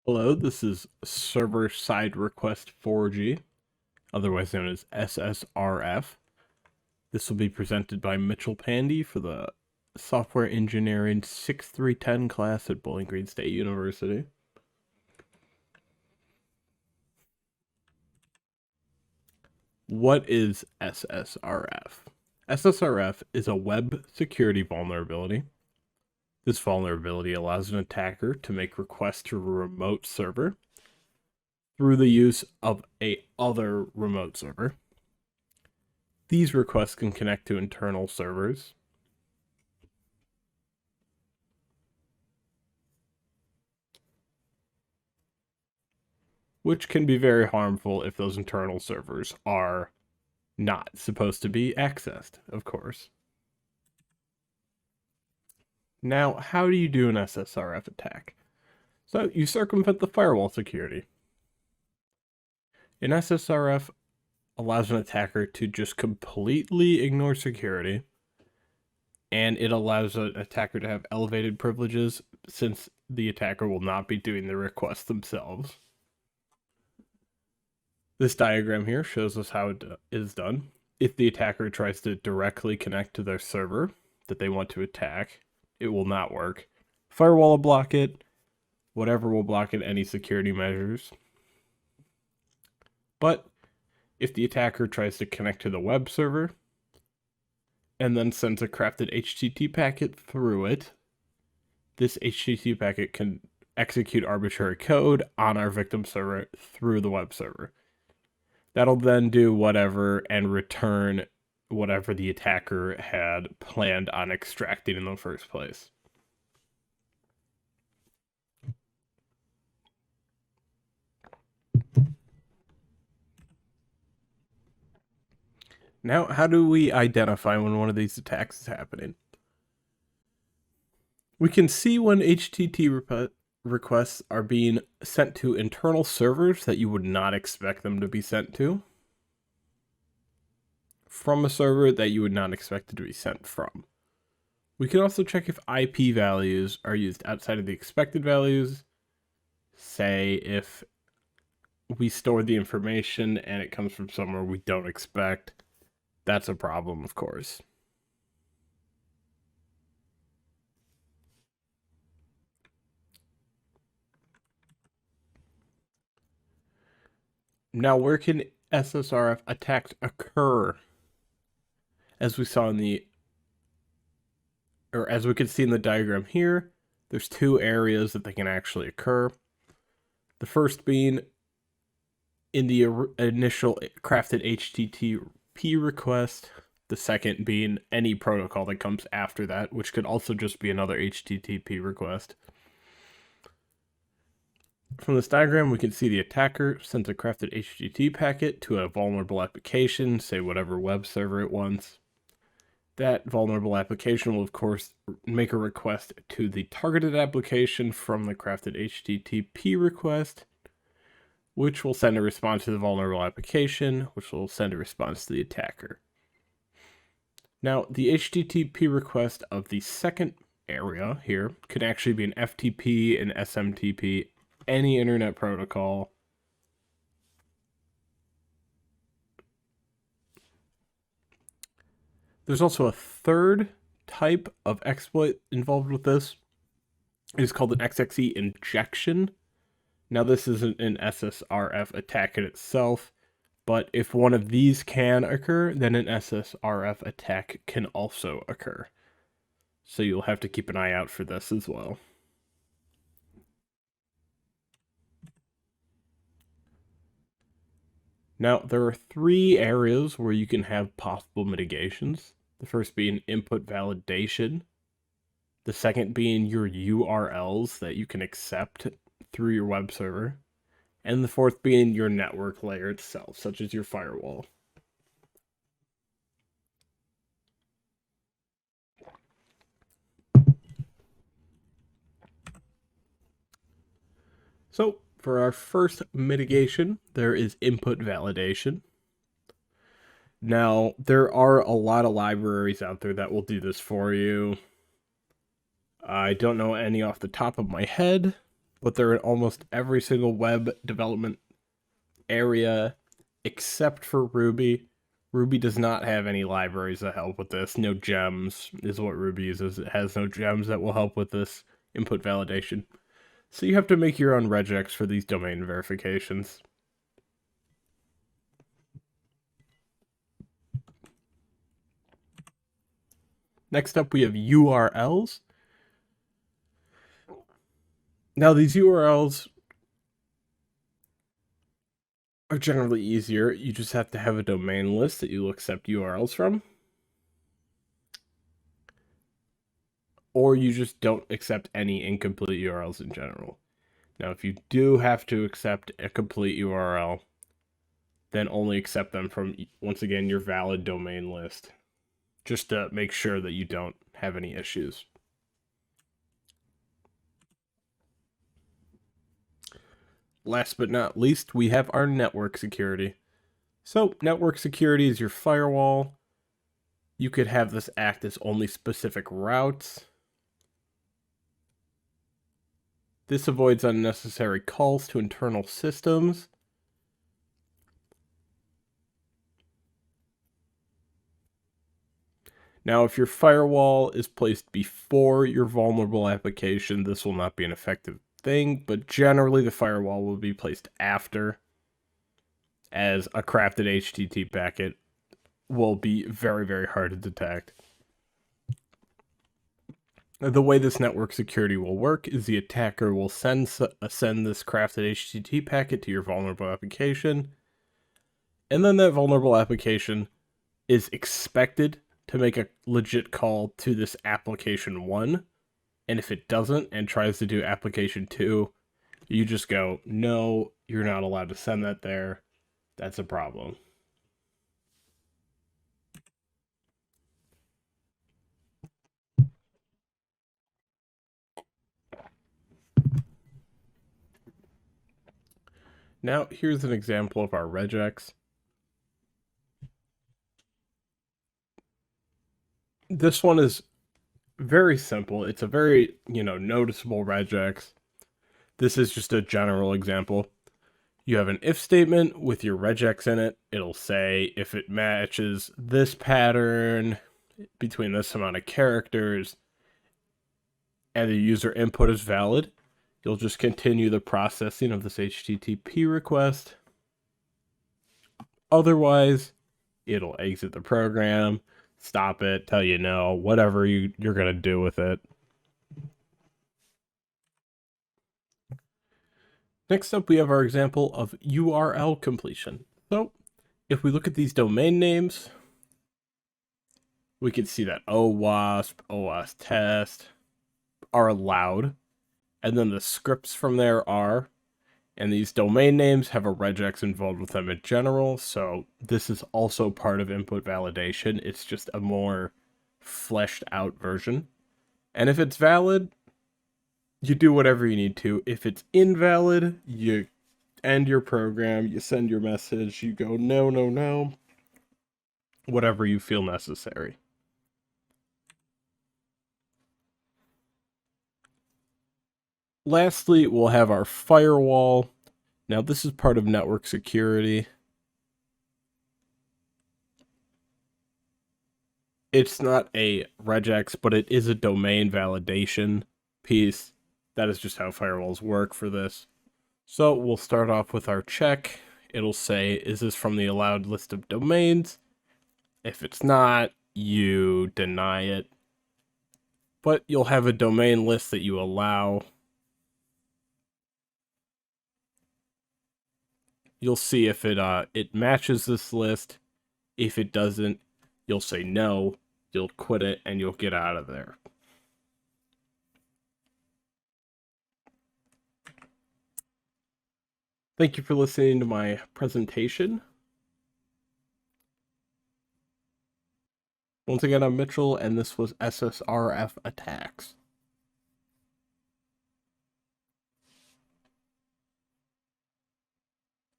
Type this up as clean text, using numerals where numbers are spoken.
Hello, this is Server Side Request 4G, otherwise known as SSRF. This will be presented by Mitchell Pandy for the Software Engineering 6310 class at Bowling Green State University. What is SSRF? SSRF is a web security vulnerability. This vulnerability allows an attacker to make requests to a remote server through the use of a other remote server. These requests can connect to internal servers, which can be very harmful if those internal servers are not supposed to be accessed, of course. Now, how do you do an SSRF attack? So, you circumvent the firewall security. An SSRF allows an attacker to just completely ignore security, and it allows an attacker to have elevated privileges since the attacker will not be doing the requests themselves. This diagram here shows us how it is done. If the attacker tries to directly connect to their server that they want to attack, it will not work. Firewall will block it. Whatever will block it, any security measures. But if the attacker tries to connect to the web server and then sends a crafted HTTP packet through it, this HTTP packet can execute arbitrary code on our victim server through the web server. That'll then do whatever and return whatever the attacker had planned on extracting in the first place. Now, how do we identify when one of these attacks is happening? We can see when HTTP requests are being sent to internal servers that you would not expect them to be sent to, from a server that you would not expect it to be sent from. We can also check if IP values are used outside of the expected values. Say if we store the information and it comes from somewhere we don't expect, that's a problem, of course. Now, where can SSRF attacks occur? As we saw in the, or as we can see in the diagram here, there's two areas that they can actually occur. The first being in the initial crafted HTTP request, the second being any protocol that comes after that, which could also just be another HTTP request. From this diagram, we can see the attacker sends a crafted HTTP packet to a vulnerable application, say whatever web server it wants. That vulnerable application will, of course, make a request to the targeted application from the crafted HTTP request, which will send a response to the vulnerable application, which will send a response to the attacker. Now, the HTTP request of the second area here can actually be an FTP, an SMTP, any internet protocol. There's also a third type of exploit involved with this. It is called an XXE injection. Now, this isn't an SSRF attack in itself, but if one of these can occur, then an SSRF attack can also occur. So you'll have to keep an eye out for this as well. Now, there are three areas where you can have possible mitigations. The first being input validation. The second being your URLs that you can accept through your web server. And the fourth being your network layer itself, such as your firewall. So, for our first mitigation, there is input validation. Now, there are a lot of libraries out there that will do this for you. I don't know any off the top of my head, but they're in almost every single web development area except for Ruby. Ruby does not have any libraries that help with this. No gems is what Ruby uses. It has no gems that will help with this input validation. So you have to make your own regex for these domain verifications. Next up, we have URLs. Now, these URLs are generally easier. You just have to have a domain list that you'll accept URLs from. Or you just don't accept any incomplete URLs in general. Now, if you do have to accept a complete URL, then only accept them from, once again, your valid domain list, just to make sure that you don't have any issues. Last but not least, we have our network security. So, network security is your firewall. You could have this act as only specific routes. This avoids unnecessary calls to internal systems. Now, if your firewall is placed before your vulnerable application, this will not be an effective thing, but generally the firewall will be placed after, as a crafted HTTP packet will be very, very hard to detect. The way this network security will work is the attacker will send this crafted HTTP packet to your vulnerable application, and then that vulnerable application is expected to make a legit call to this application 1, and if it doesn't and tries to do application 2, you just go, no, you're not allowed to send that there. That's a problem. Now, here's an example of our regex. This one is very simple. It's a very, noticeable regex. This is just a general example. You have an if statement with your regex in it. It'll say if it matches this pattern between this amount of characters and the user input is valid, you'll just continue the processing of this HTTP request. Otherwise, it'll exit the program, stop it, tell you no, whatever you're going to do with it. Next up, we have our example of URL completion. So, if we look at these domain names, we can see that OWASP, OWASP test are allowed, and then the scripts from there are, and these domain names have a regex involved with them in general, so this is also part of input validation. It's just a more fleshed out version. And if it's valid, you do whatever you need to. If it's invalid, you end your program, you send your message, you go, no, no, no, whatever you feel necessary. Lastly, we'll have our firewall. Now, this is part of network security. It's not a regex, but it is a domain validation piece. That is just how firewalls work for this. So we'll start off with our check. It'll say, is this from the allowed list of domains? If it's not, you deny it. But you'll have a domain list that you allow. You'll see if it matches this list. If it doesn't, you'll say no, you'll quit it, and you'll get out of there. Thank you for listening to my presentation. Once again, I'm Mitchell, and this was SSRF Attacks.